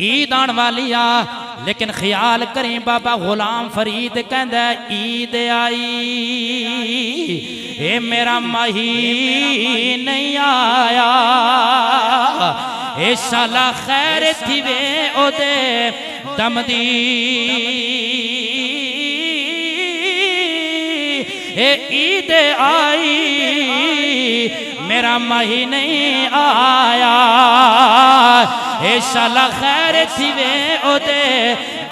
ईद आने वाली आ, लेकिन ख्याल करें बाबा गुलाम फरीद कहंदा ईद आई ए मेरा माही नहीं आया, ए शाला खैर थी वे ओदे दम दी, ए ईद आई मेरा माही नहीं आया, ए शाला खैर थी वे ओदे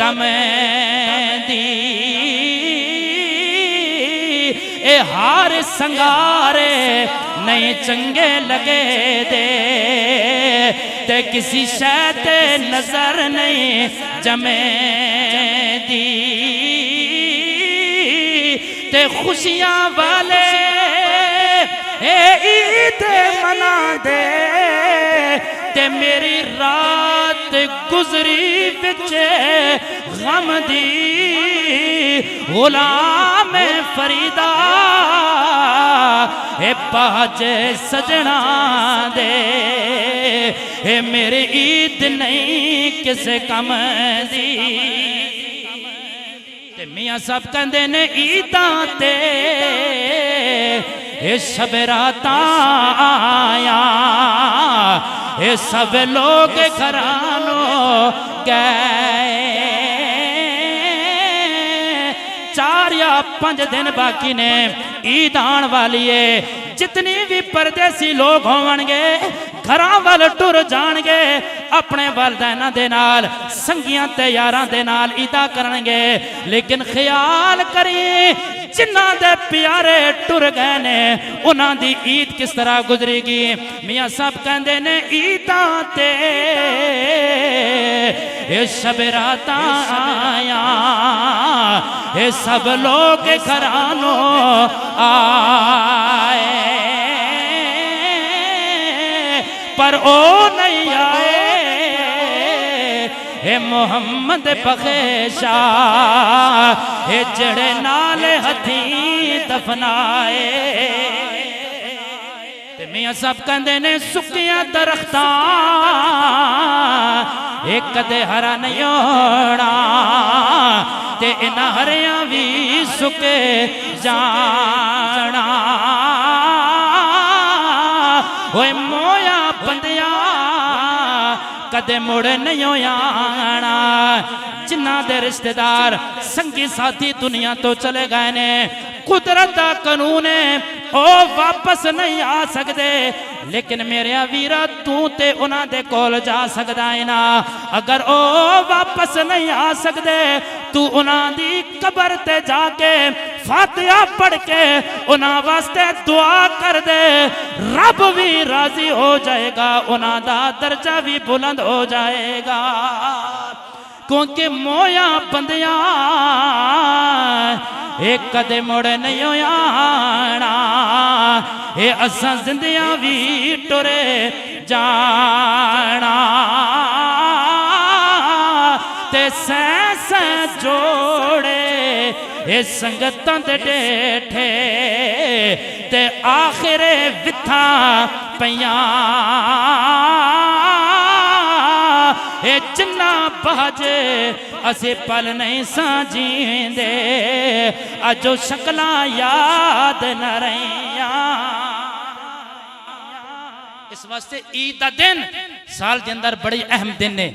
दम दी, ए हार संगारे नहीं चंगे लगे दे, ते किसी शय ते नजर नहीं जमे दी, ते खुशियां वाले ईद मना दे, ते मेरी रात गुजरी बिच गम दी, गुलाम फरीदा ए बाज सजना दे, ए मेरी ईद नहीं किसे कम दी, ते मियां सब कहंदे ने ईदां ते ए शब रातां आया, ए सब लोग घरानों गए, 4 या 5 दिन बाकी ने ईद आने वाली है, जितनी भी परदेसी लोग होवणगे घरां वल टुर जाणगे, अपने वालिदैन दे नाल संगियां ते यारां दे नाल ईदा करनगे, लेकिन ख्याल करी जिन्हां दे प्यारे टुर गए ने उन्हां दी ईद किस तरह गुजरेगी। मियां साहब कहंदे ने ईदां ते ए शब रातां आया, ए सब लोग घरानों आए, पर ओ नहीं आए हे मोहम्मद बखेशा, हे जड़े नाल हथी दफनाए, ते मियां सब कहंदे ने सुकियां दरख्तां एक कदे हरा नहीं होना, ते इन्हां हरियां भी सुके जाना, होए मोया बंदिया कदे मुड़ नहीं आना, जिन्हां दे रिश्तेदार संगी साथी दुनिया तो चले गए ने, कुदरत दा कानून है ओ वापस नहीं आ सकते, लेकिन मेरे वीरा तू ते उन्हां दे कोल जा सकदा है ना, अगर ओ वापस नहीं आ सकते तू उन्हां दी कबर ते जाके फातिहा पढ़ के उन्हां वास्ते दुआ कर दे, रब भी राजी हो जाएगा, उन्हां दा दर्जा भी बुलंद हो जाएगा, क्योंकि मोया बंदिया एक कदे मुड़ नहीं आना, ए असां जिंदियां भी टुरे जाना, ते सै जोड़े ए संगतां दे डेठे, ते आखिरे विथा पईयां, ए जिन्ना बाजे असे पल नहीं साजींदे, अजो शक्लां याद न रहियां, इस वास्ते ईद दा दिन साल के अंदर बड़ी अहम दिन ने,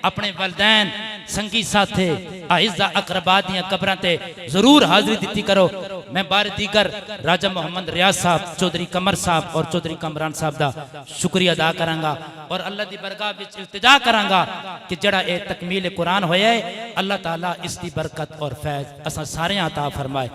अपने वालिदैन संगी साथे आइज़ा अकरबा दियां कबरां ते जरूर हाजिरी दिती करो। मैं बार दीगर राजा मोहम्मद रियाज साहब, चौधरी कमर साहब और चौधरी कमरान साहब का शुक्रिया अदा करांगा, और अल्लाह दी बरगाह विच इल्तिजा करांगा कि जड़ा ये तकमील कुरान होया है, अल्लाह ताला इसकी बरकत और फैज़ असां सारे अता फरमाए।